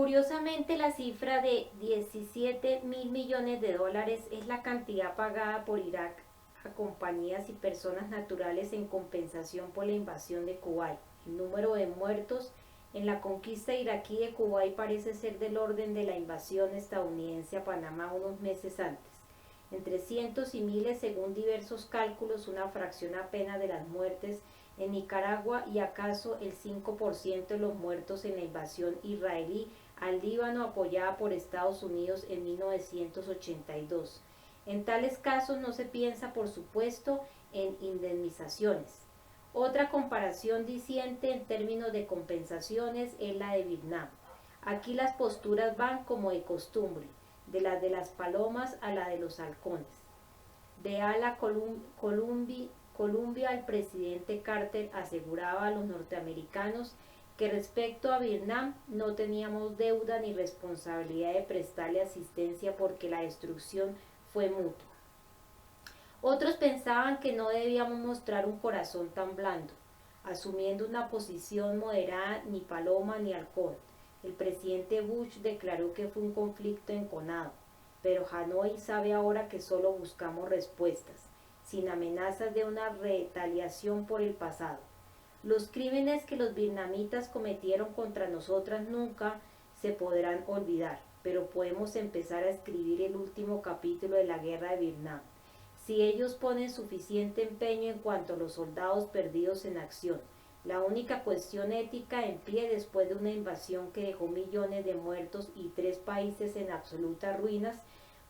Curiosamente, la cifra de 17.000 millones de dólares es la cantidad pagada por Irak a compañías y personas naturales en compensación por la invasión de Kuwait. El número de muertos en la conquista iraquí de Kuwait parece ser del orden de la invasión estadounidense a Panamá unos meses antes. Entre cientos y miles, según diversos cálculos, una fracción apenas de las muertes en Nicaragua y acaso el 5% de los muertos en la invasión israelí al Líbano apoyada por Estados Unidos en 1982. En tales casos no se piensa, por supuesto, en indemnizaciones. Otra comparación diciente en términos de compensaciones es la de Vietnam. Aquí las posturas van como de costumbre, de las palomas a la de los halcones. De ala Columbia, el presidente Carter aseguraba a los norteamericanos que respecto a Vietnam no teníamos deuda ni responsabilidad de prestarle asistencia porque la destrucción fue mutua. Otros pensaban que no debíamos mostrar un corazón tan blando, asumiendo una posición moderada, ni paloma ni halcón. El presidente Bush declaró que fue un conflicto enconado, pero Hanoi sabe ahora que solo buscamos respuestas, sin amenazas de una retaliación por el pasado. Los crímenes que los vietnamitas cometieron contra nosotras nunca se podrán olvidar, pero podemos empezar a escribir el último capítulo de la guerra de Vietnam. Si ellos ponen suficiente empeño en cuanto a los soldados perdidos en acción, la única cuestión ética en pie después de una invasión que dejó millones de muertos y 3 países en absolutas ruinas,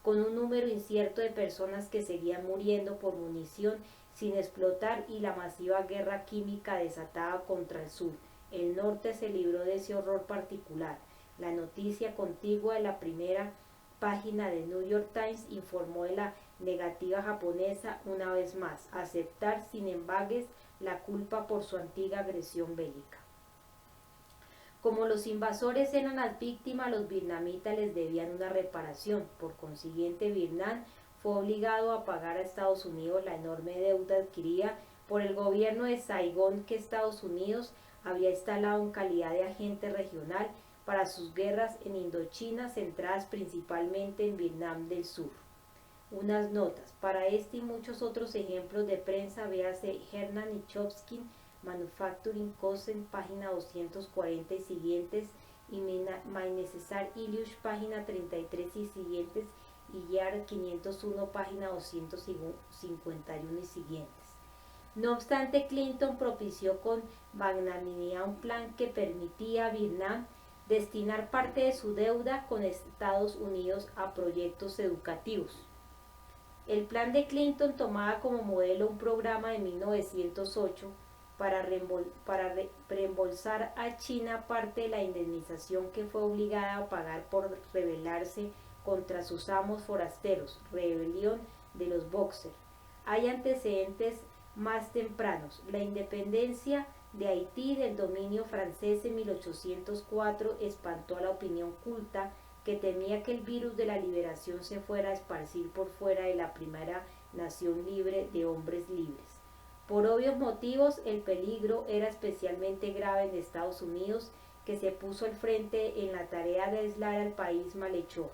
con un número incierto de personas que seguían muriendo por munición sin explotar y la masiva guerra química desatada contra el sur. El norte se libró de ese horror particular. La noticia contigua de la primera página de New York Times informó de la negativa japonesa una vez más, aceptar sin embagues la culpa por su antigua agresión bélica. Como los invasores eran las víctimas, los vietnamitas les debían una reparación. Por consiguiente, Vietnam fue obligado a pagar a Estados Unidos la enorme deuda adquirida por el gobierno de Saigón que Estados Unidos había instalado en calidad de agente regional para sus guerras en Indochina, centradas principalmente en Vietnam del Sur. Unas notas. Para este y muchos otros ejemplos de prensa, véase Hernan y Chomsky, Manufacturing Cousin, página 240 y siguientes, y My Necessary Illusion, página 33 y siguientes, y Yar 501, página 251 y siguientes. No obstante, Clinton propició con magnanimidad un plan que permitía a Vietnam destinar parte de su deuda con Estados Unidos a proyectos educativos. El plan de Clinton tomaba como modelo un programa de 1908 para reembolsar a China parte de la indemnización que fue obligada a pagar por rebelarse contra sus amos forasteros, rebelión de los Boxer. Hay antecedentes más tempranos. La independencia de Haití del dominio francés en 1804 espantó a la opinión culta que temía que el virus de la liberación se fuera a esparcir por fuera de la primera nación libre de hombres libres. Por obvios motivos, el peligro era especialmente grave en Estados Unidos, que se puso al frente en la tarea de aislar al país malhechor,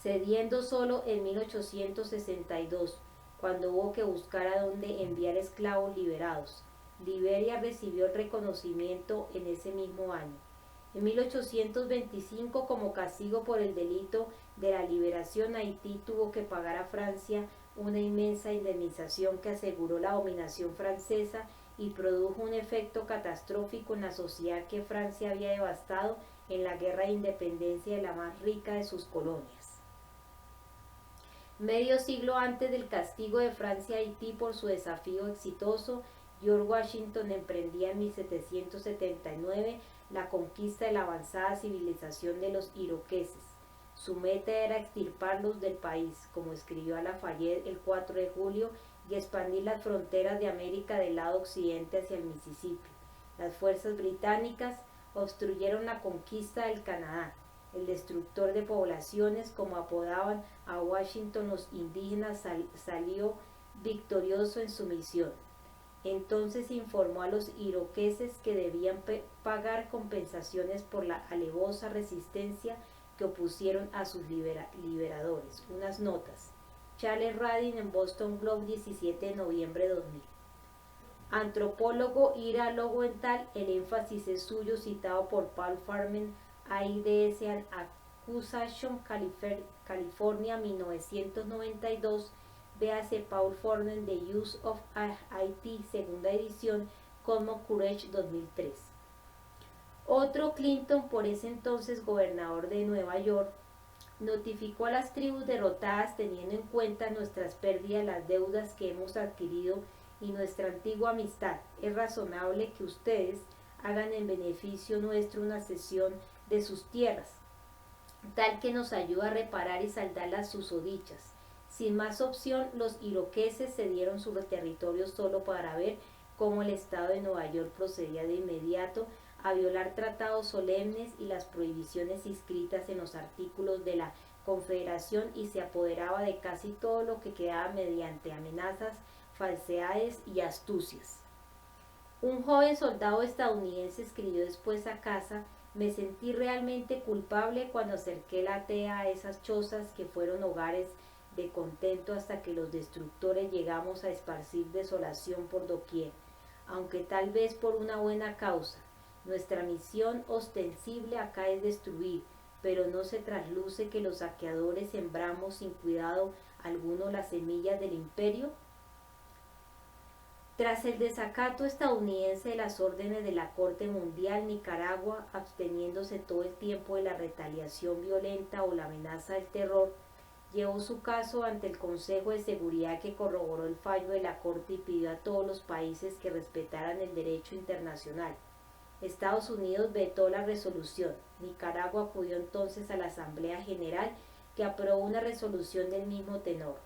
cediendo solo en 1862, cuando hubo que buscar a dónde enviar esclavos liberados. Liberia recibió el reconocimiento en ese mismo año. En 1825, como castigo por el delito de la liberación, Haití tuvo que pagar a Francia una inmensa indemnización que aseguró la dominación francesa y produjo un efecto catastrófico en la sociedad que Francia había devastado en la guerra de independencia de la más rica de sus colonias. Medio siglo antes del castigo de Francia a Haití por su desafío exitoso, George Washington emprendía en 1779 la conquista de la avanzada civilización de los iroqueses. Su meta era extirparlos del país, como escribió a Lafayette el 4 de julio, y expandir las fronteras de América del lado occidente hacia el Mississippi. Las fuerzas británicas obstruyeron la conquista del Canadá. El destructor de poblaciones, como apodaban a Washington los indígenas, salió victorioso en su misión. Entonces informó a los iroqueses que debían pagar compensaciones por la alevosa resistencia que opusieron a sus liberadores. Unas notas. Charles Radin en Boston Globe, 17 de noviembre de 2000. Antropólogo Ira Lowenthal, el énfasis es suyo, citado por Paul Farman, AIDS and Accusation, California, 1992. Véase Paul Farman, The Use of IT, segunda edición, Cosmo Courage, 2003. Otro Clinton, por ese entonces gobernador de Nueva York, notificó a las tribus derrotadas: teniendo en cuenta nuestras pérdidas, las deudas que hemos adquirido y nuestra antigua amistad, es razonable que ustedes hagan en beneficio nuestro una cesión de sus tierras, tal que nos ayude a reparar y saldar las susodichas. Sin más opción, los iroqueses cedieron su territorio solo para ver cómo el Estado de Nueva York procedía de inmediato a violar tratados solemnes y las prohibiciones inscritas en los artículos de la Confederación, y se apoderaba de casi todo lo que quedaba mediante amenazas, falsedades y astucias. Un joven soldado estadounidense escribió después a casa: me sentí realmente culpable cuando acerqué la tea a esas chozas que fueron hogares de contento hasta que los destructores llegamos a esparcir desolación por doquier, aunque tal vez por una buena causa. Nuestra misión ostensible acá es destruir, pero no se trasluce que los saqueadores sembramos sin cuidado alguno las semillas del imperio. Tras el desacato estadounidense de las órdenes de la Corte Mundial, Nicaragua, absteniéndose todo el tiempo de la retaliación violenta o la amenaza del terror, llevó su caso ante el Consejo de Seguridad, que corroboró el fallo de la Corte y pidió a todos los países que respetaran el derecho internacional. Estados Unidos vetó la resolución. Nicaragua acudió entonces a la Asamblea General, que aprobó una resolución del mismo tenor,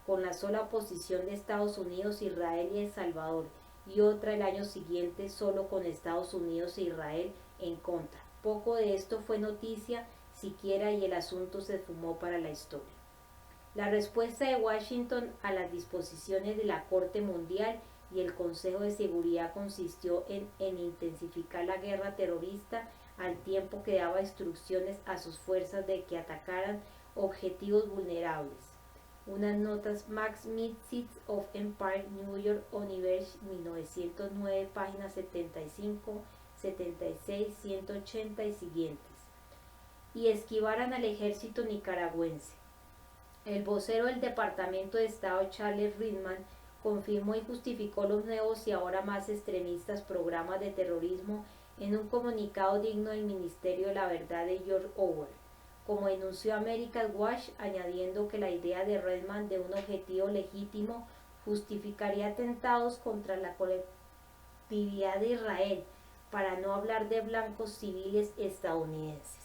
con la sola oposición de Estados Unidos, Israel y El Salvador, y otra el año siguiente solo con Estados Unidos e Israel en contra. Poco de esto fue noticia siquiera y el asunto se esfumó para la historia. La respuesta de Washington a las disposiciones de la Corte Mundial y el Consejo de Seguridad consistió en intensificar la guerra terrorista, al tiempo que daba instrucciones a sus fuerzas de que atacaran objetivos vulnerables. Unas notas. Max Smith, Seeds of Empire, New York Universe, 1909, páginas 75, 76, 180 y siguientes. Y esquivaran al ejército nicaragüense. El vocero del Departamento de Estado, Charles Ridman, confirmó y justificó los nuevos y ahora más extremistas programas de terrorismo en un comunicado digno del Ministerio de la Verdad de George Orwell, como denunció America's Watch, añadiendo que la idea de Redman de un objetivo legítimo justificaría atentados contra la colectividad de Israel, para no hablar de blancos civiles estadounidenses.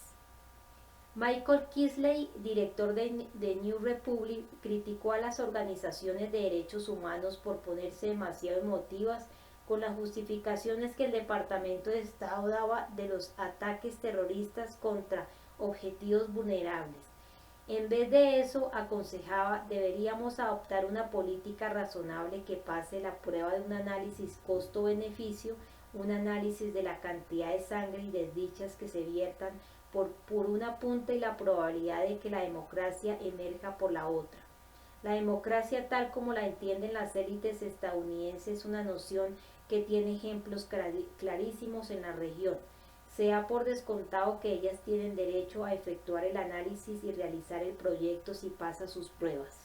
Michael Kisley, director de New Republic, criticó a las organizaciones de derechos humanos por ponerse demasiado emotivas con las justificaciones que el Departamento de Estado daba de los ataques terroristas contra objetivos vulnerables. En vez de eso, aconsejaba: deberíamos adoptar una política razonable que pase la prueba de un análisis costo-beneficio, un análisis de la cantidad de sangre y desdichas que se viertan por una punta y la probabilidad de que la democracia emerja por la otra. La democracia, tal como la entienden las élites estadounidenses, es una noción que tiene ejemplos clarísimos en la región. Se da por descontado que ellas tienen derecho a efectuar el análisis y realizar el proyecto si pasa sus pruebas.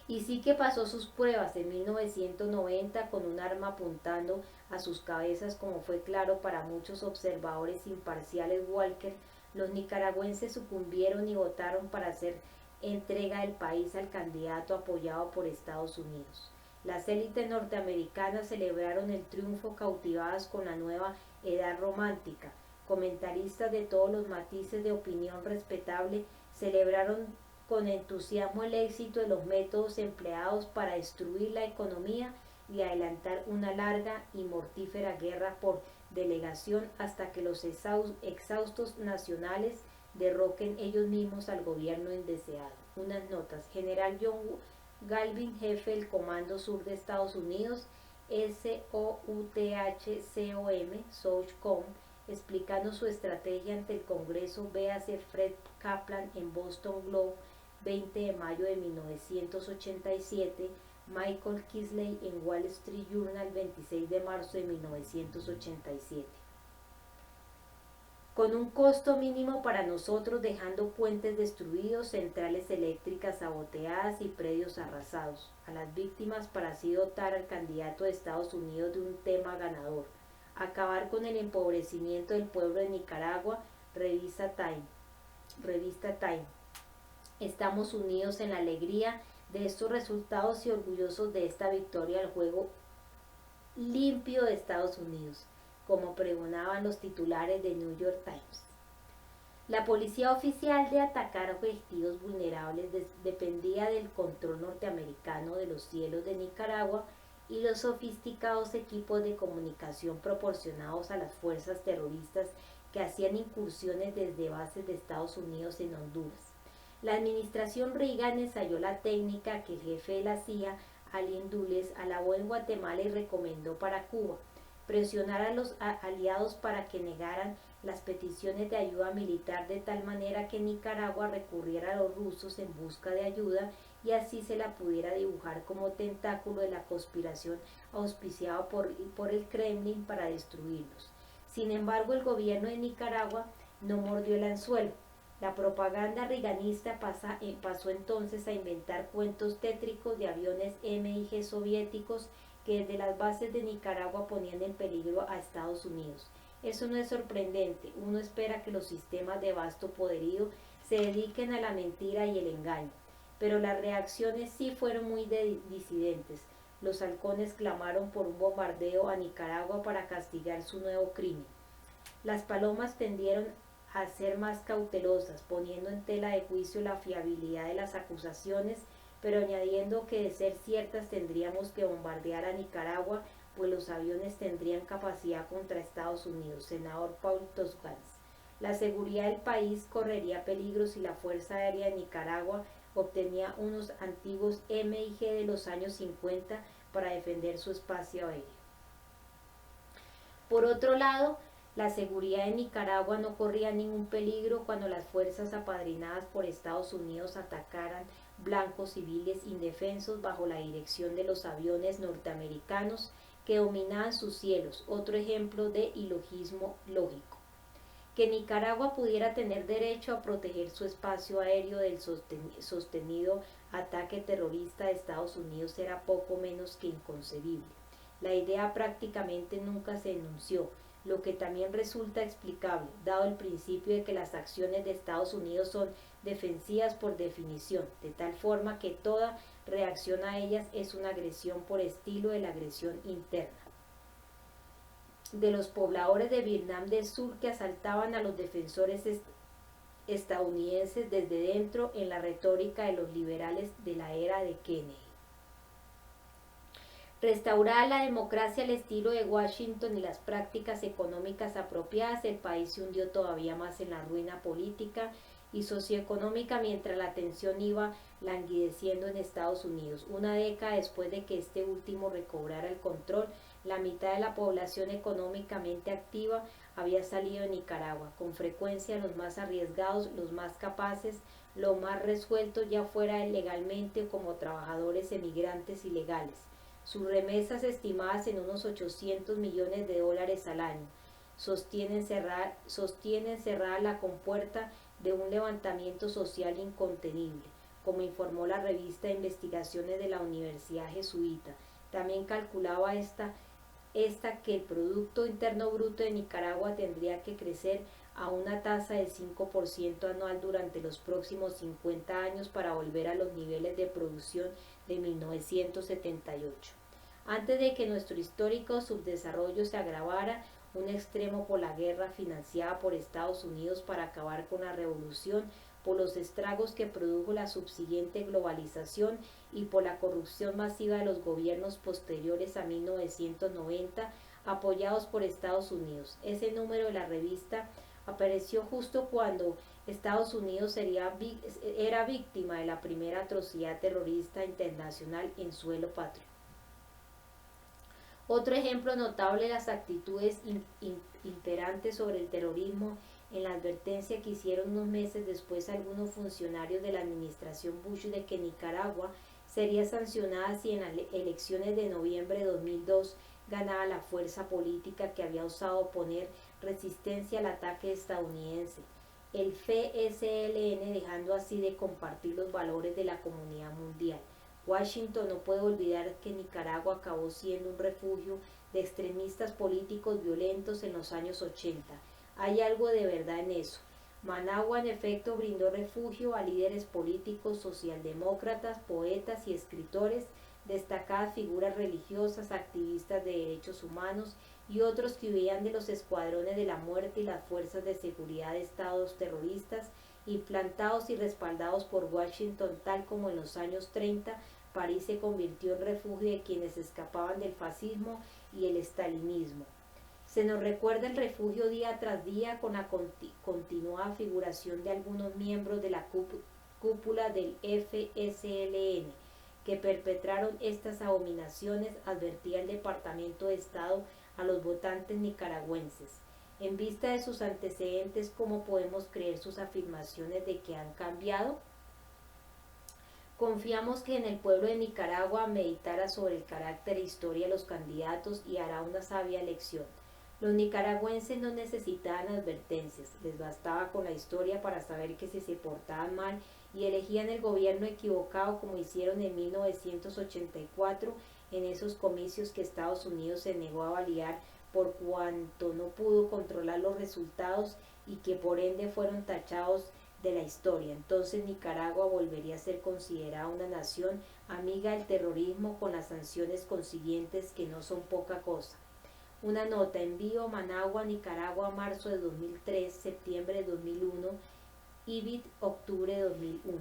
Y sí que pasó sus pruebas en 1990 con un arma apuntando a sus cabezas, como fue claro para muchos observadores imparciales. Walker, los nicaragüenses sucumbieron y votaron para hacer entrega del país al candidato apoyado por Estados Unidos. Las élites norteamericanas celebraron el triunfo cautivadas con la nueva edad romántica. Comentaristas de todos los matices de opinión respetable celebraron con entusiasmo el éxito de los métodos empleados para destruir la economía y adelantar una larga y mortífera guerra por delegación hasta que los exhaustos nacionales derroquen ellos mismos al gobierno indeseado. Unas notas. General John Galvin, jefe del Comando Sur de Estados Unidos, Southcom, explicando su estrategia ante el Congreso. Véase Fred Kaplan en Boston Globe, 20 de mayo de 1987, Michael Kisley en Wall Street Journal, 26 de marzo de 1987. Con un costo mínimo para nosotros, dejando puentes destruidos, centrales eléctricas saboteadas y predios arrasados. A las víctimas para así dotar al candidato de Estados Unidos de un tema ganador. Acabar con el empobrecimiento del pueblo de Nicaragua. Revista Time. Estamos unidos en la alegría de estos resultados y orgullosos de esta victoria al juego limpio de Estados Unidos, como pregonaban los titulares de New York Times. La policía oficial de atacar objetivos vulnerables dependía del control norteamericano de los cielos de Nicaragua y los sofisticados equipos de comunicación proporcionados a las fuerzas terroristas que hacían incursiones desde bases de Estados Unidos en Honduras. La administración Reagan ensayó la técnica que el jefe de la CIA, Allen Dulles, alabó en Guatemala y recomendó para Cuba: presionar a los aliados para que negaran las peticiones de ayuda militar, de tal manera que Nicaragua recurriera a los rusos en busca de ayuda y así se la pudiera dibujar como tentáculo de la conspiración auspiciada por el Kremlin para destruirlos. Sin embargo, el gobierno de Nicaragua no mordió el anzuelo. La propaganda reaganista pasó entonces a inventar cuentos tétricos de aviones MiG soviéticos que desde las bases de Nicaragua ponían en peligro a Estados Unidos. Eso no es sorprendente. Uno espera que los sistemas de vasto poderío se dediquen a la mentira y el engaño. Pero las reacciones sí fueron muy disidentes. Los halcones clamaron por un bombardeo a Nicaragua para castigar su nuevo crimen. Las palomas tendieron a ser más cautelosas, poniendo en tela de juicio la fiabilidad de las acusaciones, pero añadiendo que de ser ciertas tendríamos que bombardear a Nicaragua, pues los aviones tendrían capacidad contra Estados Unidos. Senador Paul Toscans. La seguridad del país correría peligro si la Fuerza Aérea de Nicaragua obtenía unos antiguos MiG de los años 50 para defender su espacio aéreo. Por otro lado, la seguridad de Nicaragua no corría ningún peligro cuando las fuerzas apadrinadas por Estados Unidos atacaran blancos civiles indefensos bajo la dirección de los aviones norteamericanos que dominaban sus cielos. Otro ejemplo de ilogismo lógico. Que Nicaragua pudiera tener derecho a proteger su espacio aéreo del sostenido ataque terrorista de Estados Unidos era poco menos que inconcebible. La idea prácticamente nunca se enunció, lo que también resulta explicable, dado el principio de que las acciones de Estados Unidos son defensivas por definición, de tal forma que toda reacción a ellas es una agresión por estilo de la agresión interna de los pobladores de Vietnam del Sur que asaltaban a los defensores estadounidenses desde dentro en la retórica de los liberales de la era de Kennedy. Restaurada la democracia al estilo de Washington y las prácticas económicas apropiadas, el país se hundió todavía más en la ruina política y socioeconómica mientras la tensión iba languideciendo en Estados Unidos. Una década después de que este último recobrara el control, la mitad de la población económicamente activa había salido de Nicaragua. Con frecuencia los más arriesgados, los más capaces, los más resueltos, ya fuera legalmente o como trabajadores emigrantes ilegales. Sus remesas estimadas en unos 800 millones de dólares al año sostienen cerrada la compuerta de un levantamiento social incontenible, como informó la revista de investigaciones de la Universidad Jesuita. También calculaba esta que el Producto Interno Bruto de Nicaragua tendría que crecer a una tasa del 5% anual durante los próximos 50 años para volver a los niveles de producción de 1978. Antes de que nuestro histórico subdesarrollo se agravara, un extremo por la guerra financiada por Estados Unidos para acabar con la revolución, por los estragos que produjo la subsiguiente globalización y por la corrupción masiva de los gobiernos posteriores a 1990, apoyados por Estados Unidos. Ese número de la revista apareció justo cuando Estados Unidos era víctima de la primera atrocidad terrorista internacional en suelo patrio. Otro ejemplo notable de las actitudes imperantes sobre el terrorismo en la advertencia que hicieron unos meses después algunos funcionarios de la administración Bush de que Nicaragua sería sancionada si en las elecciones de noviembre de 2002 ganaba la fuerza política que había osado oponer resistencia al ataque estadounidense, el FSLN, dejando así de compartir los valores de la comunidad mundial. Washington no puede olvidar que Nicaragua acabó siendo un refugio de extremistas políticos violentos en los años 80. Hay algo de verdad en eso. Managua en efecto brindó refugio a líderes políticos, socialdemócratas, poetas y escritores, destacadas figuras religiosas, activistas de derechos humanos y otros que huían de los escuadrones de la muerte y las fuerzas de seguridad de estados terroristas, implantados y respaldados por Washington, tal como en los años 30, París se convirtió en refugio de quienes escapaban del fascismo y el estalinismo. Se nos recuerda el refugio día tras día con la continuada figuración de algunos miembros de la cúpula del FSLN que perpetraron estas abominaciones, advertía el Departamento de Estado a los votantes nicaragüenses. En vista de sus antecedentes, ¿cómo podemos creer sus afirmaciones de que han cambiado? Confiamos que en el pueblo de Nicaragua meditará sobre el carácter e historia de los candidatos y hará una sabia elección. Los nicaragüenses no necesitaban advertencias, les bastaba con la historia para saber que si se portaban mal y elegían el gobierno equivocado como hicieron en 1984 en esos comicios que Estados Unidos se negó a validar por cuanto no pudo controlar los resultados y que por ende fueron tachados de la historia. Entonces Nicaragua volvería a ser considerada una nación amiga del terrorismo con las sanciones consiguientes que no son poca cosa. Una nota: envío Managua, Nicaragua, marzo de 2003, septiembre de 2001, Ibit, octubre de 2001.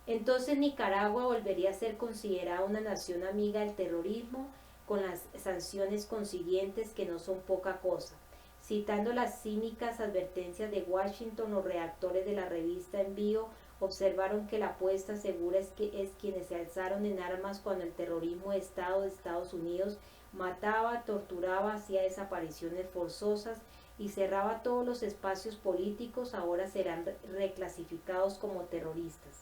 Entonces Nicaragua volvería a ser considerada una nación amiga del terrorismo con las sanciones consiguientes que no son poca cosa. Citando las cínicas advertencias de Washington, los redactores de la revista Envío observaron que la apuesta segura es quienes se alzaron en armas cuando el terrorismo de Estado de Estados Unidos mataba, torturaba, hacía desapariciones forzosas y cerraba todos los espacios políticos, ahora serán reclasificados como terroristas.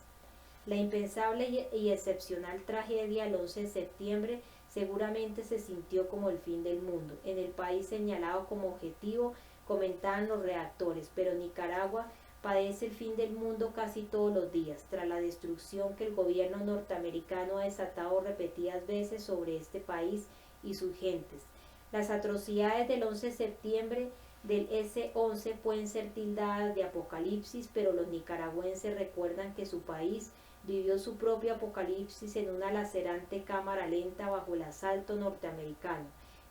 La impensable y excepcional tragedia del 11 de septiembre seguramente se sintió como el fin del mundo. En el país señalado como objetivo, comentaban los redactores, pero Nicaragua padece el fin del mundo casi todos los días, tras la destrucción que el gobierno norteamericano ha desatado repetidas veces sobre este país y sus gentes. Las atrocidades del 11 de septiembre del S-11 pueden ser tildadas de apocalipsis, pero los nicaragüenses recuerdan que su país vivió su propio apocalipsis en una lacerante cámara lenta bajo el asalto norteamericano,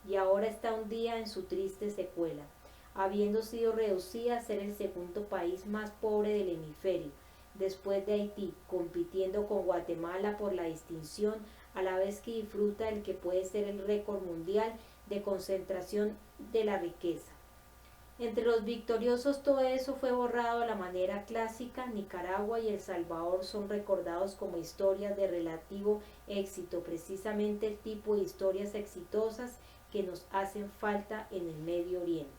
y ahora está hundida en su triste secuela, habiendo sido reducida a ser el segundo país más pobre del hemisferio, después de Haití, compitiendo con Guatemala por la distinción, a la vez que disfruta del que puede ser el récord mundial de concentración de la riqueza. Entre los victoriosos todo eso fue borrado a la manera clásica. Nicaragua y El Salvador son recordados como historias de relativo éxito, precisamente el tipo de historias exitosas que nos hacen falta en el Medio Oriente.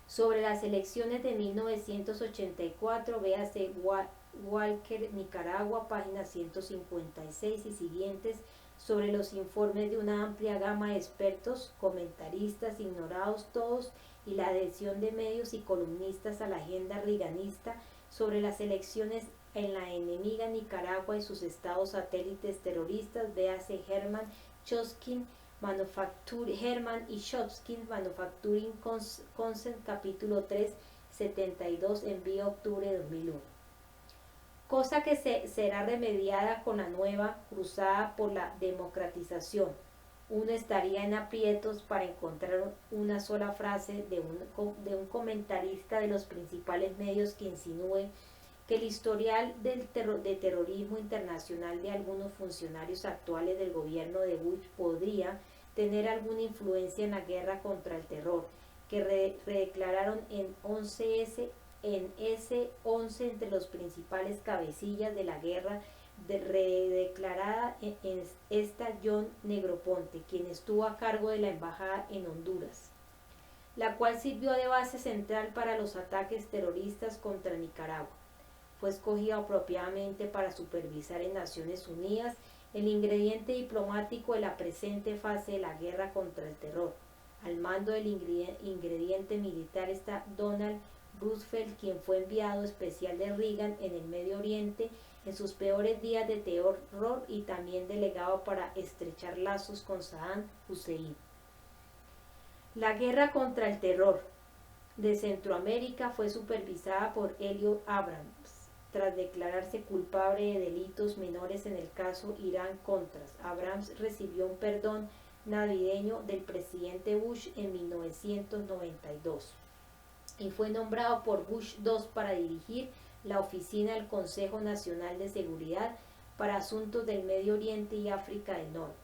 Sobre las elecciones de 1984, véase Walker, Nicaragua, páginas 156 y siguientes, sobre los informes de una amplia gama de expertos, comentaristas, ignorados todos, y la adhesión de medios y columnistas a la agenda reaganista sobre las elecciones en la enemiga Nicaragua y sus estados satélites terroristas, véase Herman y Shopkins, Manufacturing Consent, capítulo 3, 72, envío octubre de 2001. Cosa que será remediada con la nueva cruzada por la democratización. Uno estaría en aprietos para encontrar una sola frase de un comentarista de los principales medios que insinúe que el historial de terrorismo internacional de algunos funcionarios actuales del gobierno de Bush podría tener alguna influencia en la guerra contra el terror, que redeclararon en ese 11 entre los principales cabecillas de la guerra redeclarada en esta John Negroponte, quien estuvo a cargo de la embajada en Honduras, la cual sirvió de base central para los ataques terroristas contra Nicaragua. Fue escogido apropiadamente para supervisar en Naciones Unidas el ingrediente diplomático de la presente fase de la guerra contra el terror. Al mando del ingrediente militar está Donald Rumsfeld, quien fue enviado especial de Reagan en el Medio Oriente en sus peores días de terror y también delegado para estrechar lazos con Saddam Hussein. La guerra contra el terror de Centroamérica fue supervisada por Elliot Abrams, tras declararse culpable de delitos menores en el caso Irán-Contras. Abrams recibió un perdón navideño del presidente Bush en 1992 y fue nombrado por Bush II para dirigir la oficina del Consejo Nacional de Seguridad para Asuntos del Medio Oriente y África del Norte.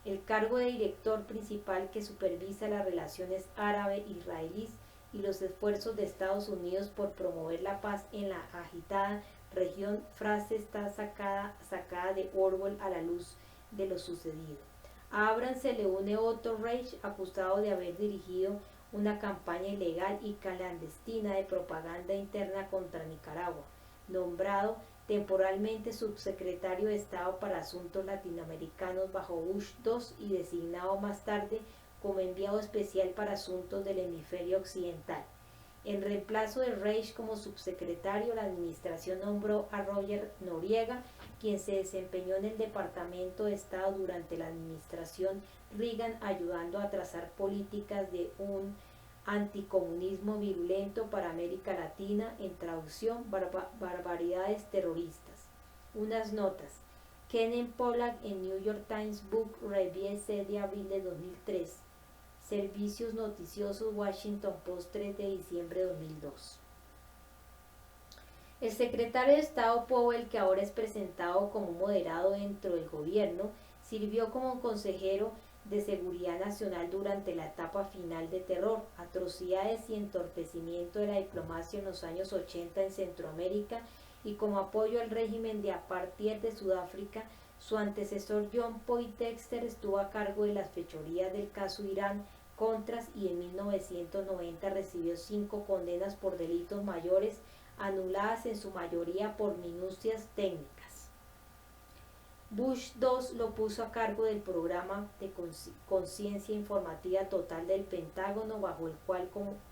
El cargo de director principal que supervisa las relaciones árabe-israelíes y los esfuerzos de Estados Unidos por promover la paz en la agitada región. Frase está sacada de Orwell a la luz de lo sucedido. A Abrams se le une Otto Reich, acusado de haber dirigido una campaña ilegal y clandestina de propaganda interna contra Nicaragua, nombrado temporalmente subsecretario de Estado para Asuntos Latinoamericanos bajo Bush II y designado más tarde como enviado especial para asuntos del hemisferio occidental. En reemplazo de Reich como subsecretario, la administración nombró a Roger Noriega, quien se desempeñó en el Departamento de Estado durante la administración Reagan, ayudando a trazar políticas de un anticomunismo virulento para América Latina, en traducción, barbaridades terroristas. Unas notas. Kenneth Pollack en New York Times Book Review de abril de 2003. Servicios noticiosos Washington Post 3 de diciembre de 2002. El secretario de Estado Powell, que ahora es presentado como moderado dentro del gobierno, sirvió como consejero de Seguridad Nacional durante la etapa final de terror, atrocidades y entorpecimiento de la diplomacia en los años 80 en Centroamérica y como apoyo al régimen de apartheid de Sudáfrica. Su antecesor John Poindexter estuvo a cargo de las fechorías del caso Irán-Contras y en 1990 recibió 5 condenas por delitos mayores, anuladas en su mayoría por minucias técnicas. Bush II lo puso a cargo del programa de conciencia informativa total del Pentágono, bajo el cual,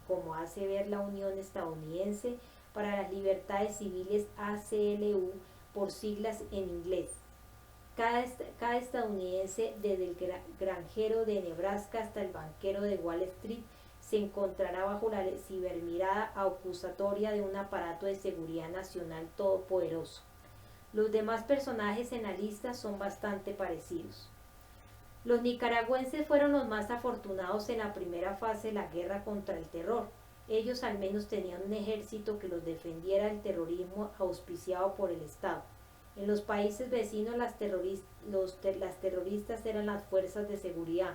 como hace ver la Unión Estadounidense para las Libertades Civiles, ACLU por siglas en inglés, cada estadounidense, desde el granjero de Nebraska hasta el banquero de Wall Street, se encontrará bajo la cibermirada acusatoria de un aparato de seguridad nacional todopoderoso. Los demás personajes en la lista son bastante parecidos. Los nicaragüenses fueron los más afortunados en la primera fase de la guerra contra el terror. Ellos al menos tenían un ejército que los defendiera del terrorismo auspiciado por el Estado. En los países vecinos las terroristas eran las fuerzas de seguridad.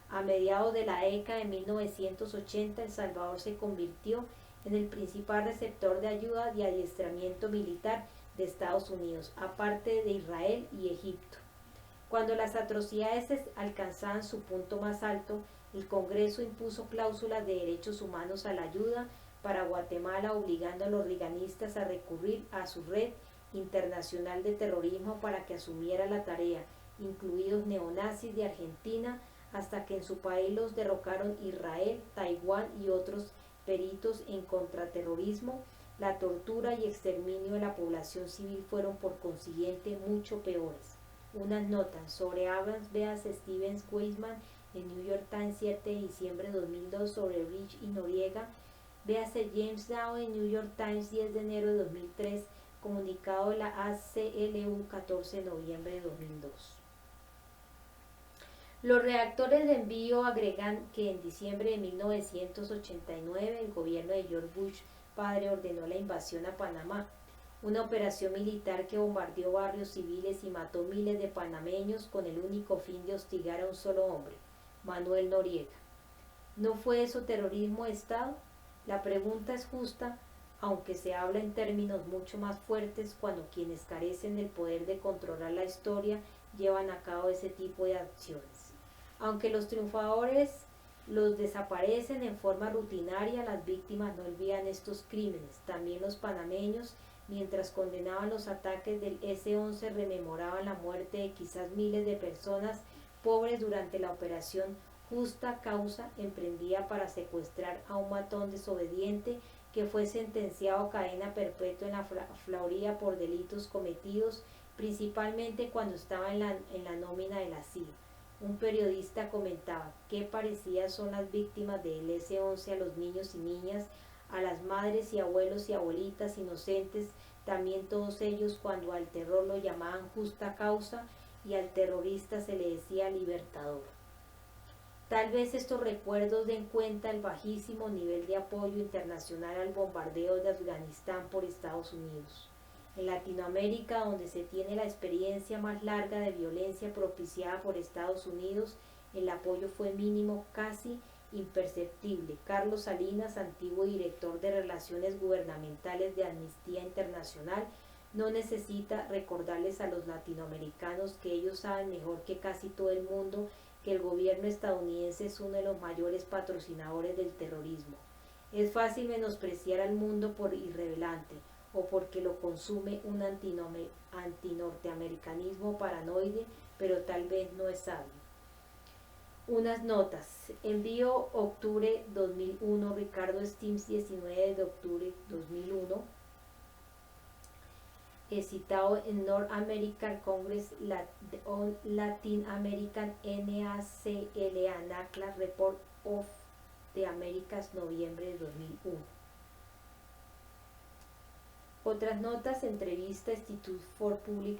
A mediados de la década de 1980, El Salvador se convirtió en el principal receptor de ayuda y adiestramiento militar de Estados Unidos, aparte de Israel y Egipto. Cuando las atrocidades alcanzaban su punto más alto, el Congreso impuso cláusulas de derechos humanos a la ayuda para Guatemala, obligando a los reaganistas a recurrir a su red internacional de terrorismo para que asumiera la tarea, incluidos neonazis de Argentina, hasta que en su país los derrocaron Israel, Taiwán y otros peritos en contraterrorismo. La tortura y exterminio de la población civil fueron por consiguiente mucho peores. Unas notas sobre Abrams, véase Stevens Weisman en New York Times 7 de diciembre de 2002, sobre Rich y Noriega, véase James Dow en New York Times 10 de enero de 2003, comunicado de la ACLU 14 de noviembre de 2002. Los redactores de envío agregan que en diciembre de 1989 el gobierno de George Bush padre ordenó la invasión a Panamá, una operación militar que bombardeó barrios civiles y mató miles de panameños con el único fin de hostigar a un solo hombre, Manuel Noriega. ¿No fue eso terrorismo de Estado? La pregunta es justa aunque se habla en términos mucho más fuertes cuando quienes carecen del poder de controlar la historia llevan a cabo ese tipo de acciones. Aunque los triunfadores los desaparecen en forma rutinaria, las víctimas no olvidan estos crímenes. También los panameños, mientras condenaban los ataques del S-11, rememoraban la muerte de quizás miles de personas pobres durante la operación Justa Causa, emprendida para secuestrar a un matón desobediente que fue sentenciado a cadena perpetua en la Florida por delitos cometidos principalmente cuando estaba en la nómina de la CIA. Un periodista comentaba: qué parecidas son las víctimas del S-11 a los niños y niñas, a las madres y abuelos y abuelitas inocentes, también todos ellos cuando al terror lo llamaban Justa Causa y al terrorista se le decía libertador. Tal vez estos recuerdos den cuenta del bajísimo nivel de apoyo internacional al bombardeo de Afganistán por Estados Unidos. En Latinoamérica, donde se tiene la experiencia más larga de violencia propiciada por Estados Unidos, el apoyo fue mínimo, casi imperceptible. Carlos Salinas, antiguo director de Relaciones Gubernamentales de Amnistía Internacional, no necesita recordarles a los latinoamericanos que ellos saben mejor que casi todo el mundo que el gobierno estadounidense es uno de los mayores patrocinadores del terrorismo. Es fácil menospreciar al mundo por irrelevante o porque lo consume un antinorteamericanismo paranoide, pero tal vez no es sabio. Unas notas. Envío octubre 2001, Ricardo Stims, 19 de octubre 2001. Citado en North American Congress on Latin American NACLA, NACLA Report of the Americas, noviembre de 2001. Otras notas. Entrevista Institute for Public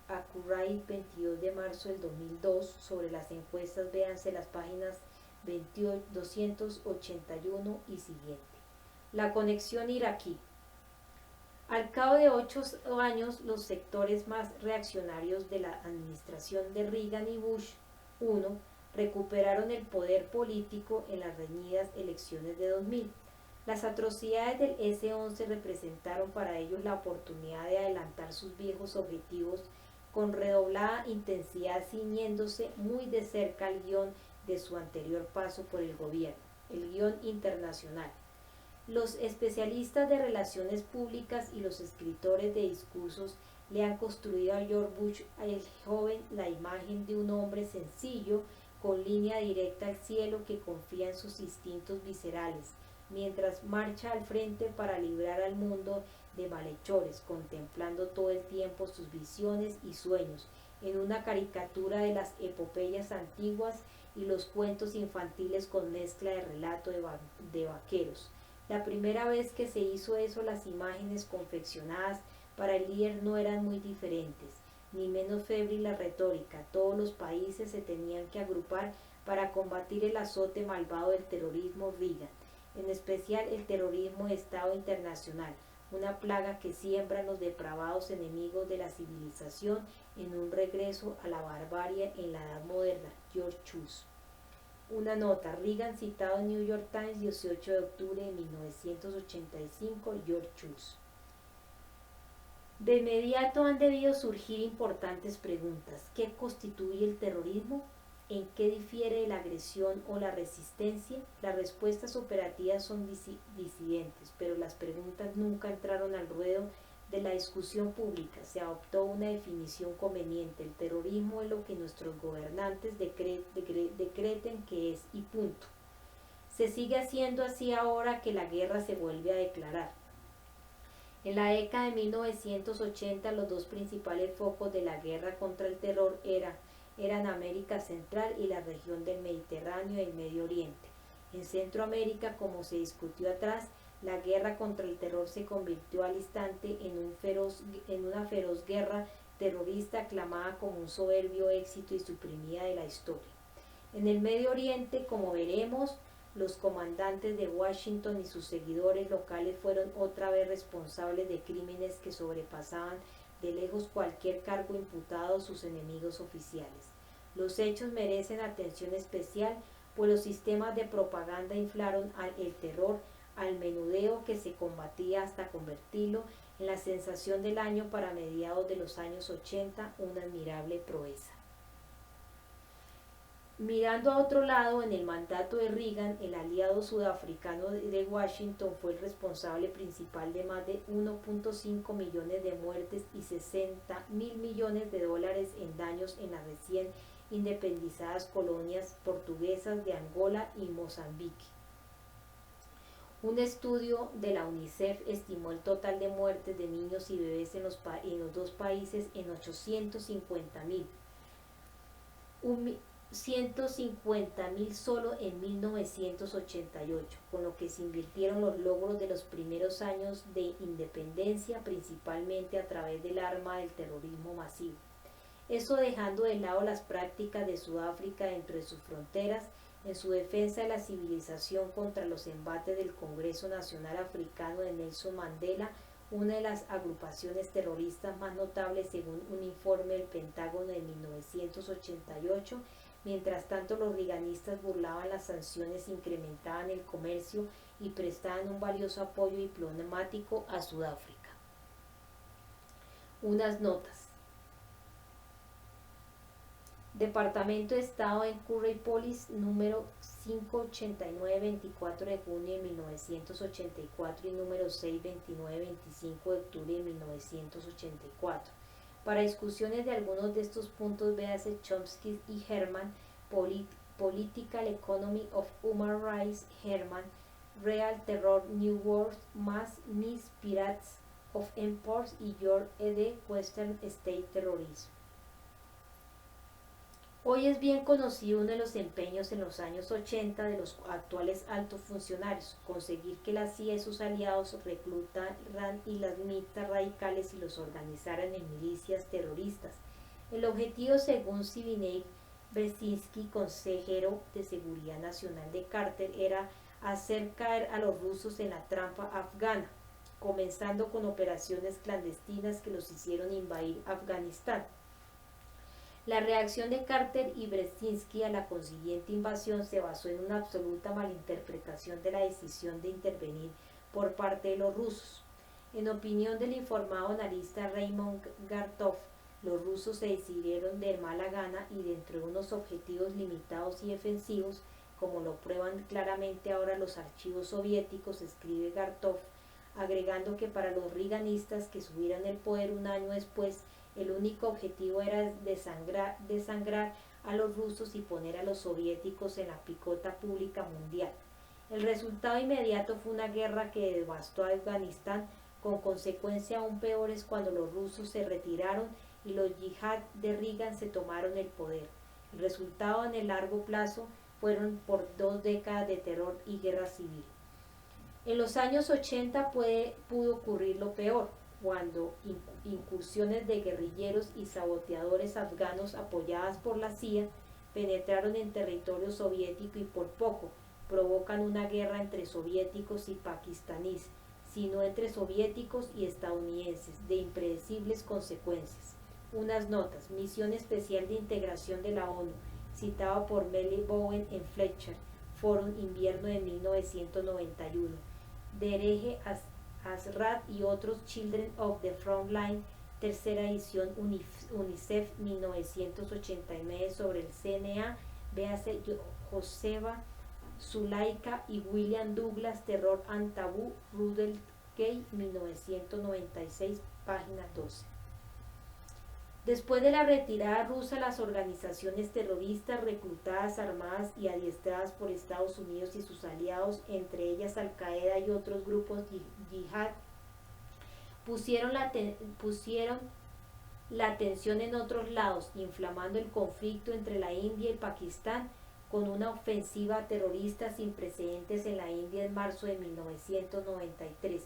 Accuracy, 22 de marzo del 2002. Sobre las encuestas, véanse las páginas 281 y siguiente. La conexión iraquí. Al cabo de 8 años, los sectores más reaccionarios de la administración de Reagan y Bush I recuperaron el poder político en las reñidas elecciones de 2000. Las atrocidades del S-11 representaron para ellos la oportunidad de adelantar sus viejos objetivos con redoblada intensidad, ciñéndose muy de cerca al guión de su anterior paso por el gobierno, el guión internacional. Los especialistas de relaciones públicas y los escritores de discursos le han construido a George Bush el joven la imagen de un hombre sencillo, con línea directa al cielo, que confía en sus instintos viscerales, mientras marcha al frente para librar al mundo de malhechores, contemplando todo el tiempo sus visiones y sueños, en una caricatura de las epopeyas antiguas y los cuentos infantiles con mezcla de relato de vaqueros. La primera vez que se hizo eso, las imágenes confeccionadas para el líder no eran muy diferentes, ni menos febril la retórica. Todos los países se tenían que agrupar para combatir el azote malvado del terrorismo Reagan, en especial el terrorismo de Estado internacional, una plaga que siembran los depravados enemigos de la civilización en un regreso a la barbarie en la Edad Moderna. George Chus. Una nota. Reagan, citado en New York Times, 18 de octubre de 1985, George Chus. De inmediato han debido surgir importantes preguntas. ¿Qué constituye el terrorismo? ¿En qué difiere de la agresión o la resistencia? Las respuestas operativas son disidentes, pero las preguntas nunca entraron al ruedo de la discusión pública. Se adoptó una definición conveniente: el terrorismo es lo que nuestros gobernantes decreten que es, y punto. Se sigue haciendo así ahora que la guerra se vuelve a declarar. En la década de 1980, los dos principales focos de la guerra contra el terror eran América Central y la región del Mediterráneo y el Medio Oriente. En Centroamérica, como se discutió atrás, la guerra contra el terror se convirtió al instante en una feroz guerra terrorista, aclamada como un soberbio éxito y suprimida de la historia. En el Medio Oriente, como veremos, los comandantes de Washington y sus seguidores locales fueron otra vez responsables de crímenes que sobrepasaban de lejos cualquier cargo imputado a sus enemigos oficiales. Los hechos merecen atención especial, pues los sistemas de propaganda inflaron el terror al menudeo que se combatía hasta convertirlo en la sensación del año para mediados de los años 80, una admirable proeza. Mirando a otro lado, en el mandato de Reagan, el aliado sudafricano de Washington fue el responsable principal de más de 1.5 millones de muertes y 60.000 millones de dólares en daños en las recién independizadas colonias portuguesas de Angola y Mozambique. Un estudio de la UNICEF estimó el total de muertes de niños y bebés en los dos países en 850.000. 150.000 solo en 1988, con lo que se invirtieron los logros de los primeros años de independencia, principalmente a través del arma del terrorismo masivo. Eso dejando de lado las prácticas de Sudáfrica dentro de sus fronteras, en su defensa de la civilización contra los embates del Congreso Nacional Africano de Nelson Mandela, una de las agrupaciones terroristas más notables según un informe del Pentágono de 1988. Mientras tanto, los reaganistas burlaban las sanciones, incrementaban el comercio y prestaban un valioso apoyo diplomático a Sudáfrica. Unas notas. Departamento de Estado en Curripolis, número 589-24 de junio de 1984 y número 629-25 de octubre de 1984. Para discusiones de algunos de estos puntos, véase Chomsky y Herman, Political Economy of Human Rights, Herman, Real Terror, New World, Mass Mis Pirates of Empires y George E.D. Western State Terrorism. Hoy es bien conocido uno de los empeños en los años 80 de los actuales altos funcionarios, conseguir que la CIA y sus aliados reclutaran islamistas radicales y los organizaran en milicias terroristas. El objetivo, según Zbigniew Brzezinski, consejero de Seguridad Nacional de Carter, era hacer caer a los rusos en la trampa afgana, comenzando con operaciones clandestinas que los hicieron invadir Afganistán. La reacción de Carter y Brzezinski a la consiguiente invasión se basó en una absoluta malinterpretación de la decisión de intervenir por parte de los rusos. En opinión del informado analista Raymond Gartov, los rusos se decidieron de mala gana y dentro de unos objetivos limitados y defensivos, como lo prueban claramente ahora los archivos soviéticos, escribe Gartov, agregando que para los reaganistas que subieran el poder un año después, el único objetivo era desangrar a los rusos y poner a los soviéticos en la picota pública mundial. El resultado inmediato fue una guerra que devastó a Afganistán, con consecuencias aún peores cuando los rusos se retiraron y los yihad de Reagan se tomaron el poder. El resultado en el largo plazo fueron por 2 décadas de terror y guerra civil. En los años 80 pudo ocurrir lo peor, cuando incursiones de guerrilleros y saboteadores afganos apoyadas por la CIA penetraron en territorio soviético y por poco provocan una guerra entre soviéticos y pakistaníes, sino entre soviéticos y estadounidenses, de impredecibles consecuencias. Unas notas. Misión especial de integración de la ONU, citado por Melly Bowen en Fletcher, Forum Invierno de 1991. Dereje Asrat y otros, Children of the Front Line, tercera edición, UNICEF 1989, sobre el CNA, véase Joseba Zulaika y William Douglas, Terror and Taboo, Rudolf Gay, 1996, página 12. Después de la retirada rusa, las organizaciones terroristas reclutadas, armadas y adiestradas por Estados Unidos y sus aliados, entre ellas Al-Qaeda y otros grupos yihad, pusieron la atención en otros lados, inflamando el conflicto entre la India y Pakistán con una ofensiva terrorista sin precedentes en la India en marzo de 1993.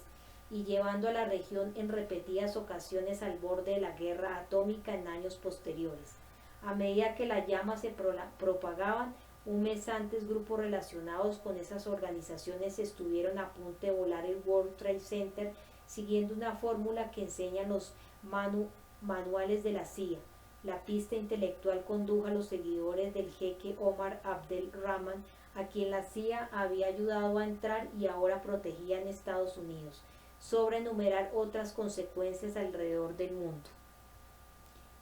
Y llevando a la región en repetidas ocasiones al borde de la guerra atómica en años posteriores. A medida que las llamas se propagaban, un mes antes grupos relacionados con esas organizaciones estuvieron a punto de volar el World Trade Center, siguiendo una fórmula que enseñan los manuales de la CIA. La pista intelectual condujo a los seguidores del jeque Omar Abdel Rahman a quien la CIA había ayudado a entrar y ahora protegía en Estados Unidos, sobre enumerar otras consecuencias alrededor del mundo.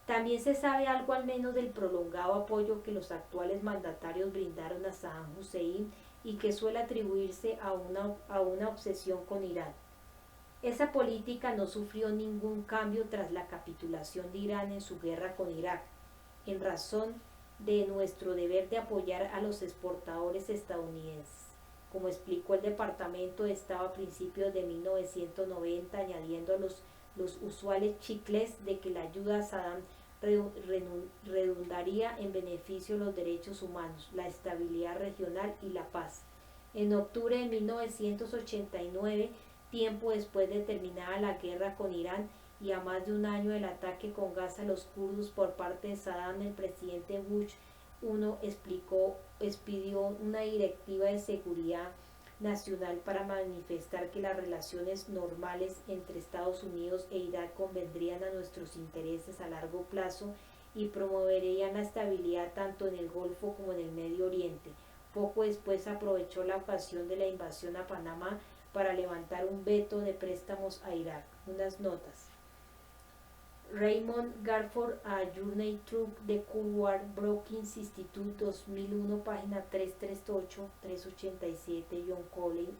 También se sabe algo al menos del prolongado apoyo que los actuales mandatarios brindaron a Saddam Hussein y que suele atribuirse a una obsesión con Irán. Esa política no sufrió ningún cambio tras la capitulación de Irán en su guerra con Irak, en razón de nuestro deber de apoyar a los exportadores estadounidenses. Como explicó el Departamento de Estado a principios de 1990, añadiendo a los usuales chicles de que la ayuda a Saddam redundaría en beneficio de los derechos humanos, la estabilidad regional y la paz. En octubre de 1989, tiempo después de terminada la guerra con Irán y a más de un año del ataque con gas a los kurdos por parte de Saddam, el presidente Bush expidió una directiva de seguridad nacional para manifestar que las relaciones normales entre Estados Unidos e Irak convendrían a nuestros intereses a largo plazo y promoverían la estabilidad tanto en el Golfo como en el Medio Oriente. Poco después aprovechó la ocasión de la invasión a Panamá para levantar un veto de préstamos a Irak. Unas notas. Raymond Garford, A Journey Through the Cold War, Brookings Institute, 2001, página 338-387, John Collins,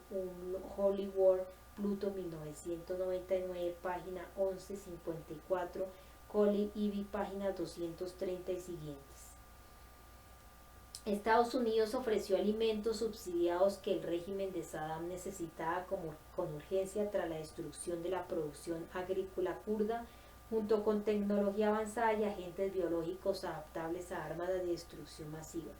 Holy War, Pluto, 1999, página 1154, Colin Ivy, página 230 y siguientes. Estados Unidos ofreció alimentos subsidiados que el régimen de Saddam necesitaba con urgencia tras la destrucción de la producción agrícola kurda, junto con tecnología avanzada y agentes biológicos adaptables a armas de destrucción masiva.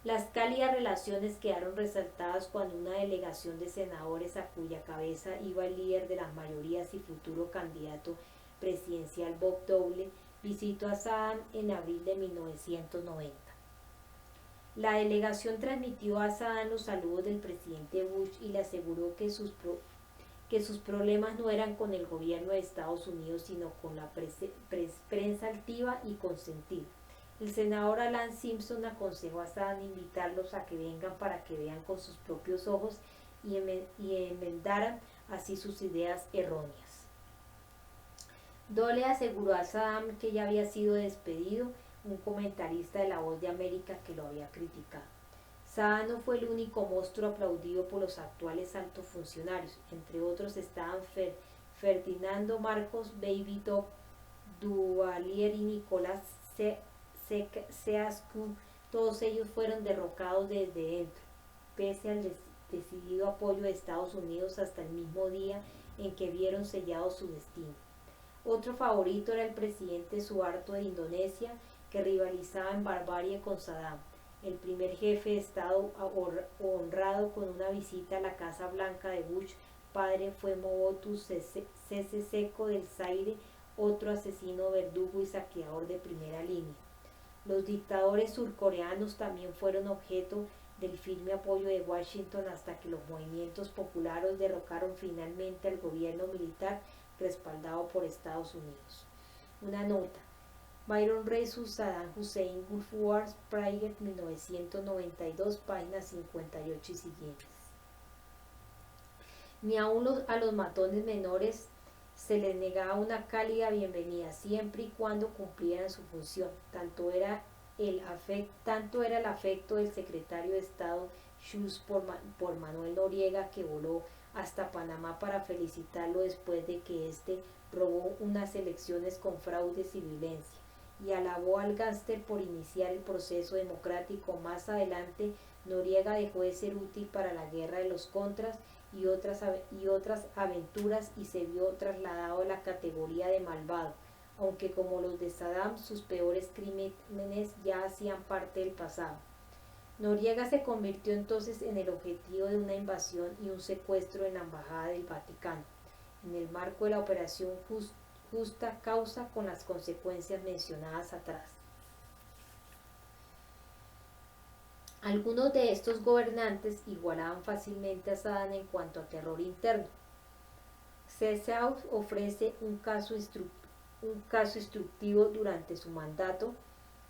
Las cálidas relaciones quedaron resaltadas cuando una delegación de senadores, a cuya cabeza iba el líder de las mayorías y futuro candidato presidencial Bob Dole, visitó a Saddam en abril de 1990. La delegación transmitió a Saddam los saludos del presidente Bush y le aseguró que sus problemas no eran con el gobierno de Estados Unidos, sino con la prensa altiva y consentida. El senador Alan Simpson aconsejó a Saddam invitarlos a que vengan para que vean con sus propios ojos y enmendaran así sus ideas erróneas. Dole aseguró a Saddam que ya había sido despedido, un comentarista de La Voz de América que lo había criticado. Saddam no fue el único monstruo aplaudido por los actuales altos funcionarios. Entre otros estaban Ferdinando Marcos, Baby Doc, Duvalier y Nicolás Seascu. Todos ellos fueron derrocados desde dentro, pese al decidido apoyo de Estados Unidos hasta el mismo día en que vieron sellado su destino. Otro favorito era el presidente Suharto de Indonesia, que rivalizaba en barbarie con Saddam. El primer jefe de Estado honrado con una visita a la Casa Blanca de Bush padre fue Mobutu Sese Seko del Zaire, otro asesino, verdugo y saqueador de primera línea. Los dictadores surcoreanos también fueron objeto del firme apoyo de Washington hasta que los movimientos populares derrocaron finalmente al gobierno militar respaldado por Estados Unidos. Una nota. Byron vs. Saddam Hussein, Gulf Wars, Prager, 1992, páginas 58 y siguientes. Ni aun a los matones menores se les negaba una cálida bienvenida, siempre y cuando cumplieran su función. Tanto era el afecto del secretario de Estado Schultz por Manuel Noriega, que voló hasta Panamá para felicitarlo después de que éste robó unas elecciones con fraudes y violencia, y alabó al gángster por iniciar el proceso democrático. Más adelante, Noriega dejó de ser útil para la guerra de los contras y otras aventuras y se vio trasladado a la categoría de malvado, aunque como los de Saddam, sus peores crímenes ya hacían parte del pasado. Noriega se convirtió entonces en el objetivo de una invasión y un secuestro en la Embajada del Vaticano, en el marco de la operación Justa Causa, con las consecuencias mencionadas atrás. Algunos de estos gobernantes igualaban fácilmente a Saddam en cuanto a terror interno. Sesaus ofrece un caso instructivo durante su mandato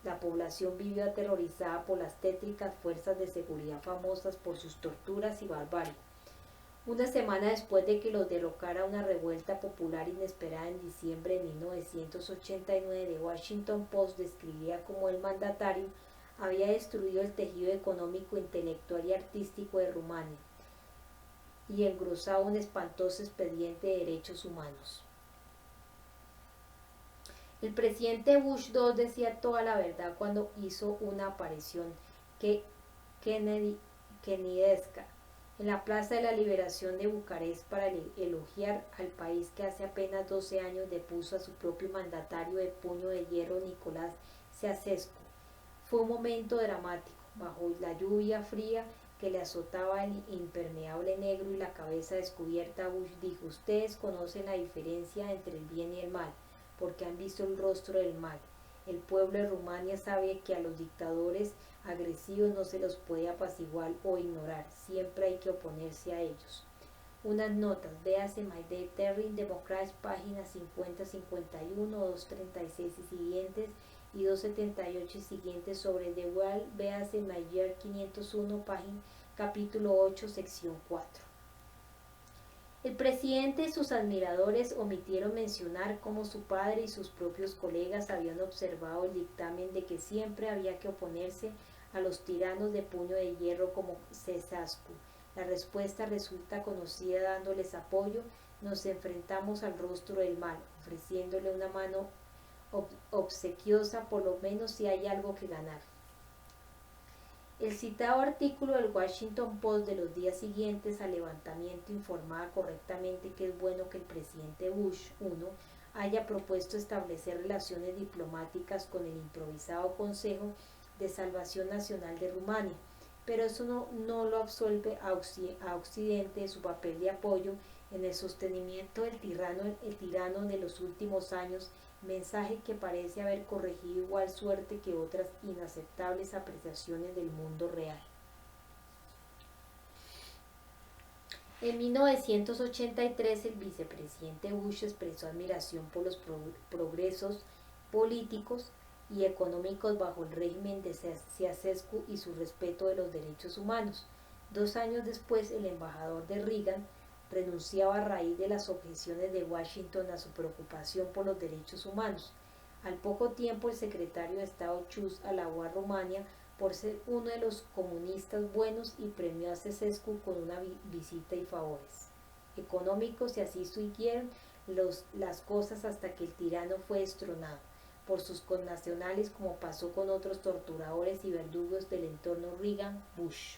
La población vivió aterrorizada por las tétricas fuerzas de seguridad famosas por sus torturas y barbarie. Una semana después de que los derrocara una revuelta popular inesperada en diciembre de 1989, The Washington Post describía cómo el mandatario había destruido el tejido económico, intelectual y artístico de Rumania y engrosaba un espantoso expediente de derechos humanos. El presidente Bush II decía toda la verdad cuando hizo una aparición kennedyesca en la Plaza de la Liberación de Bucarest para elogiar al país que hace apenas 12 años depuso a su propio mandatario de puño de hierro, Nicolás Ceausescu. Fue un momento dramático. Bajo la lluvia fría que le azotaba el impermeable negro y la cabeza descubierta, Bush dijo: ustedes conocen la diferencia entre el bien y el mal, porque han visto el rostro del mal. El pueblo de Rumania sabe que a los dictadores agresivos no se los puede apaciguar o ignorar, siempre hay que oponerse a ellos. Unas notas, véase My Day Terry Democrats, páginas 50, 51, 236 y siguientes, y 278 y siguientes sobre The Wall, véase My Year 501, página, capítulo 8, sección 4. El presidente y sus admiradores omitieron mencionar cómo su padre y sus propios colegas habían observado el dictamen de que siempre había que oponerse a los tiranos de puño de hierro como Ceausescu. La respuesta resulta conocida: dándoles apoyo, nos enfrentamos al rostro del mal, ofreciéndole una mano obsequiosa, por lo menos si hay algo que ganar. El citado artículo del Washington Post de los días siguientes al levantamiento informaba correctamente que es bueno que el presidente Bush I haya propuesto establecer relaciones diplomáticas con el improvisado Consejo de Salvación Nacional de Rumania, pero eso no lo absuelve a Occidente de su papel de apoyo en el sostenimiento del tirano de los últimos años, mensaje que parece haber corregido igual suerte que otras inaceptables apreciaciones del mundo real. En 1983, el vicepresidente Bush expresó admiración por los progresos políticos y económicos bajo el régimen de Ceausescu y su respeto de los derechos humanos. 2 años después, el embajador de Reagan renunciaba a raíz de las objeciones de Washington a su preocupación por los derechos humanos. Al poco tiempo, el secretario de Estado Chus alabó a Rumania por ser uno de los comunistas buenos y premió a Ceausescu con una visita y favores económicos, y así siguieron las cosas hasta que el tirano fue destronado por sus connacionales, como pasó con otros torturadores y verdugos del entorno Reagan-Bush.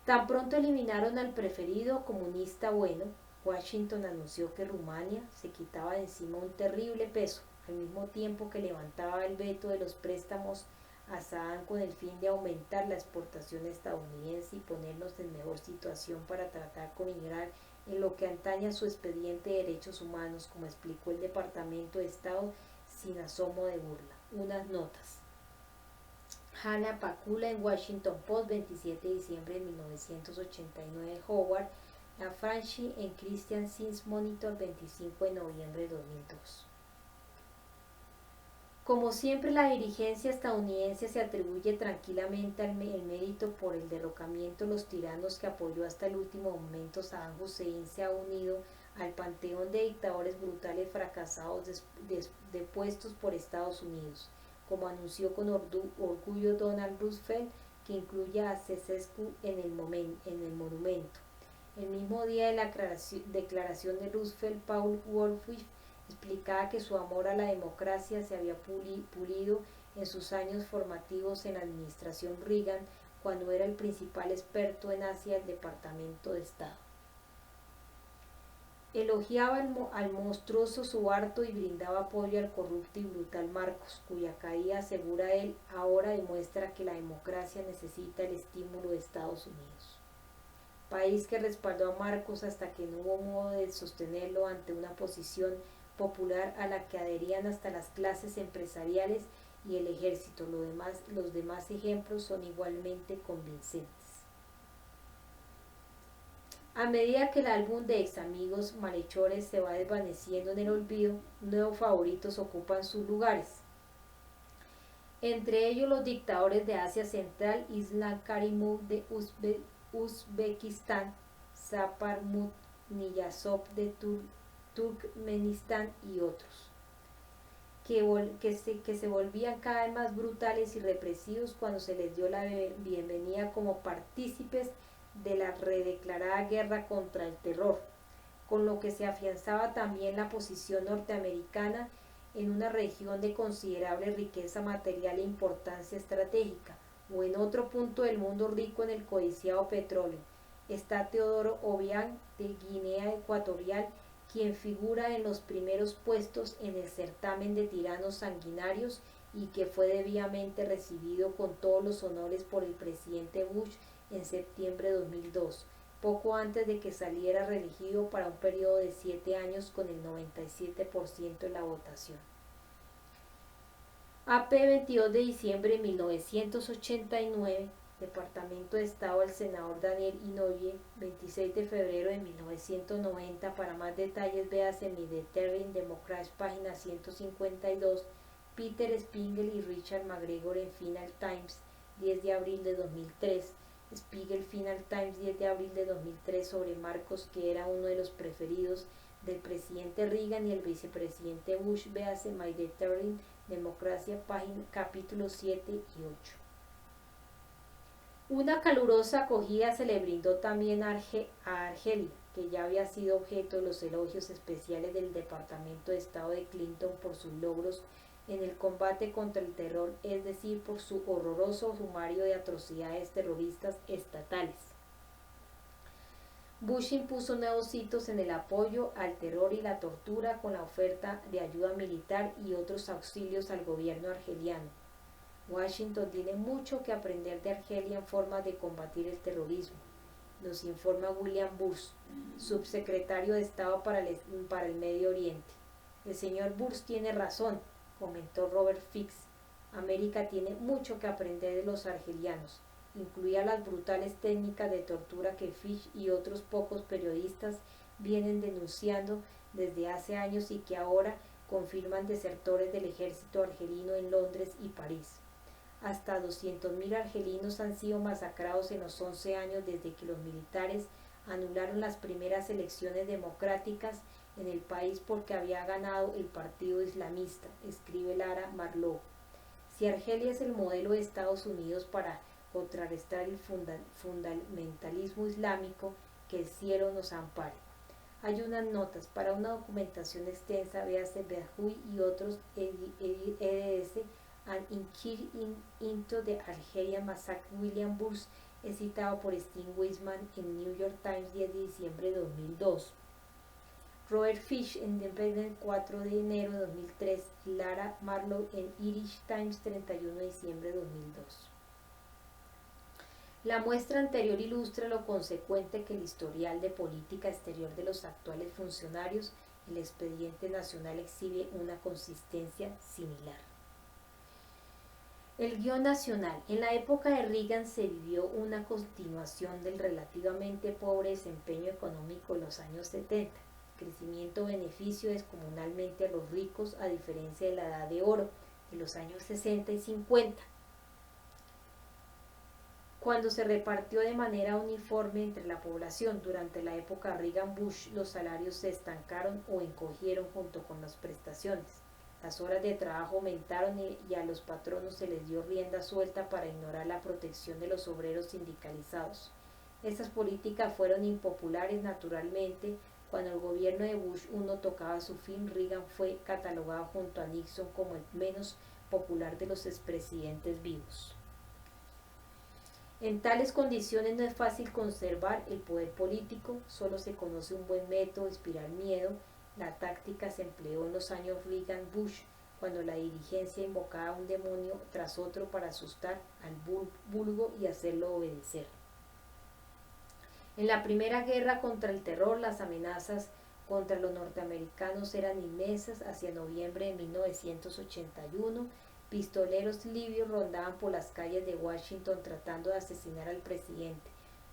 Tan pronto eliminaron al preferido comunista bueno, Washington anunció que Rumania se quitaba de encima un terrible peso, al mismo tiempo que levantaba el veto de los préstamos a Saddam con el fin de aumentar la exportación estadounidense y ponernos en mejor situación para tratar con ignorar en lo que antaña su expediente de derechos humanos, como explicó el Departamento de Estado sin asomo de burla. Unas notas. Hannah Pakula en Washington Post, 27 de diciembre de 1989. Howard Lafranchi en Christian Science Monitor, 25 de noviembre de 2002. Como siempre, la dirigencia estadounidense se atribuye tranquilamente el mérito por el derrocamiento de los tiranos que apoyó hasta el último momento. Saddam Hussein se ha unido al panteón de dictadores brutales fracasados depuestos por Estados Unidos, como anunció con orgullo Donald Rumsfeld, que incluye a Ceausescu en el monumento. El mismo día de la declaración de Rumsfeld, Paul Wolfowitz explicaba que su amor a la democracia se había pulido en sus años formativos en la administración Reagan, cuando era el principal experto en Asia del Departamento de Estado. Elogiaba al monstruoso Suharto y brindaba apoyo al corrupto y brutal Marcos, cuya caída, asegura él, ahora demuestra que la democracia necesita el estímulo de Estados Unidos. País que respaldó a Marcos hasta que no hubo modo de sostenerlo ante una posición popular a la que adherían hasta las clases empresariales y el ejército. Los demás ejemplos son igualmente convincentes. A medida que el álbum de ex amigos malhechores se va desvaneciendo en el olvido, nuevos favoritos ocupan sus lugares. entre ellos los dictadores de Asia Central, Islam Karimov de Uzbekistán, Sapar Niyazov de Turkmenistán y otros, que se volvían cada vez más brutales y represivos cuando se les dio la bienvenida como partícipes de la redeclarada guerra contra el terror, con lo que se afianzaba también la posición norteamericana en una región de considerable riqueza material e importancia estratégica, o en otro punto del mundo rico en el codiciado petróleo. Está Teodoro Obiang de Guinea Ecuatorial, quien figura en los primeros puestos en el certamen de tiranos sanguinarios y que fue debidamente recibido con todos los honores por el presidente Bush en septiembre de 2002, poco antes de que saliera reelegido para un periodo de 7 años con el 97% de la votación. AP 22 de diciembre de 1989, Departamento de Estado del senador Daniel Inouye, 26 de febrero de 1990. Para más detalles véase mi The Terrible Democracy, página 152. Peter Spiegel y Richard McGregor en Final Times, 10 de abril de 2003. Spiegel Final Times, 10 de abril de 2003, sobre Marcos, que era uno de los preferidos del presidente Reagan y el vicepresidente Bush. Véase My The Terrible Democracia, página, capítulos 7 y 8. Una calurosa acogida se le brindó también a Argelia, que ya había sido objeto de los elogios especiales del Departamento de Estado de Clinton por sus logros en el combate contra el terror, es decir, por su horroroso sumario de atrocidades terroristas estatales. Bush impuso nuevos hitos en el apoyo al terror y la tortura con la oferta de ayuda militar y otros auxilios al gobierno argeliano. Washington tiene mucho que aprender de Argelia en formas de combatir el terrorismo, nos informa William Burns, subsecretario de Estado para el Medio Oriente. El señor Burns tiene razón, comentó Robert Fix. América tiene mucho que aprender de los argelianos, incluidas las brutales técnicas de tortura que Fish y otros pocos periodistas vienen denunciando desde hace años y que ahora confirman desertores del ejército argelino en Londres y París. Hasta 200.000 argelinos han sido masacrados en los 11 años desde que los militares anularon las primeras elecciones democráticas en el país porque había ganado el partido islamista, escribe Lara Marlowe. Si Argelia es el modelo de Estados Unidos para contrarrestar el fundamentalismo islámico, que el cielo nos ampare. Hay unas notas para una documentación extensa, véase Behui y otros, eds, An Inquiry into the Algerian Massacre. William Burns es citado por Steve Weisman en New York Times, 10 de diciembre de 2002. Robert Fish en Independent, 4 de enero de 2003. Lara Marlowe en Irish Times, 31 de diciembre de 2002. La muestra anterior ilustra lo consecuente que el historial de política exterior de los actuales funcionarios, el expediente nacional exhibe una consistencia similar. El guión nacional. En la época de Reagan se vivió una continuación del relativamente pobre desempeño económico de los años 70. Crecimiento beneficio descomunalmente a los ricos, a diferencia de la edad de oro de los años 60 y 50, cuando se repartió de manera uniforme entre la población. Durante la época Reagan-Bush los salarios se estancaron o encogieron junto con las prestaciones. Las horas de trabajo aumentaron y a los patronos se les dio rienda suelta para ignorar la protección de los obreros sindicalizados. Estas políticas fueron impopulares naturalmente. Cuando el gobierno de Bush I tocaba su fin, Reagan fue catalogado junto a Nixon como el menos popular de los expresidentes vivos. En tales condiciones no es fácil conservar el poder político, solo se conoce un buen método: inspirar miedo. La táctica se empleó en los años Reagan-Bush, cuando la dirigencia invocaba un demonio tras otro para asustar al vulgo y hacerlo obedecer. En la primera guerra contra el terror, las amenazas contra los norteamericanos eran inmensas. Hacia noviembre de 1981, pistoleros libios rondaban por las calles de Washington tratando de asesinar al presidente,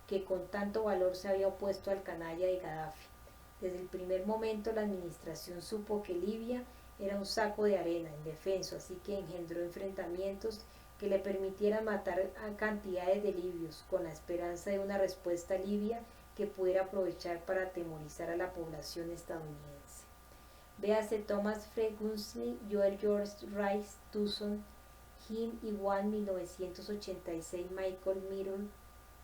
que con tanto valor se había opuesto al canalla de Gaddafi. Desde el primer momento la administración supo que Libia era un saco de arena indefenso, así que engendró enfrentamientos que le permitieran matar a cantidades de libios, con la esperanza de una respuesta libia que pudiera aprovechar para atemorizar a la población estadounidense. Véase Thomas Fregunsley, Joel George Rice, Tucson, Jim y Juan 1986, Michael Mirror,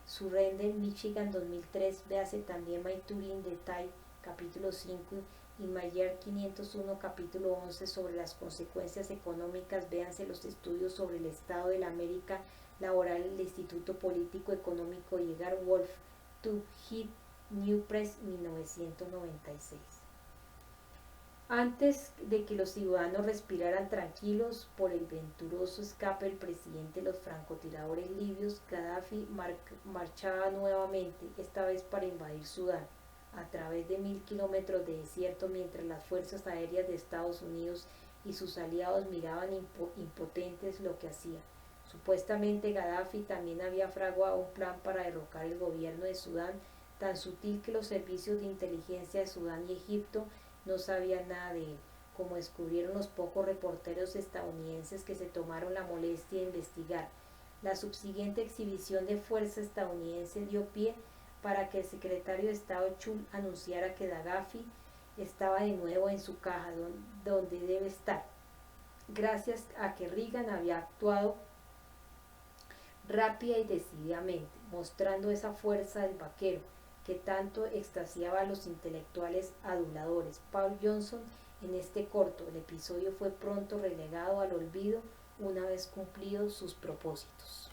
Surrender, Michigan 2003, véase también My Turing Detail, capítulo 5, y Mayer 501, capítulo 11, sobre las consecuencias económicas, véanse los estudios sobre el estado de la América laboral del Instituto Político Económico y Edgar Wolf, Tube Hit, New Press 1996. Antes de que los ciudadanos respiraran tranquilos por el venturoso escape del presidente de los francotiradores libios, Gaddafi marchaba nuevamente, esta vez para invadir Sudán, a través de 1000 kilómetros de desierto, mientras las fuerzas aéreas de Estados Unidos y sus aliados miraban impotentes lo que hacía. Supuestamente Gaddafi también había fraguado un plan para derrocar el gobierno de Sudán, tan sutil que los servicios de inteligencia de Sudán y Egipto no sabían nada de él, como descubrieron los pocos reporteros estadounidenses que se tomaron la molestia de investigar. La subsiguiente exhibición de fuerza estadounidense dio pie para que el secretario de Estado Chul anunciara que Gaddafi estaba de nuevo en su caja, donde debe estar, gracias a que Reagan había actuado rápida y decididamente, mostrando esa fuerza del vaquero que tanto extasiaba a los intelectuales aduladores. Paul Johnson, en este corto, el episodio fue pronto relegado al olvido una vez cumplidos sus propósitos.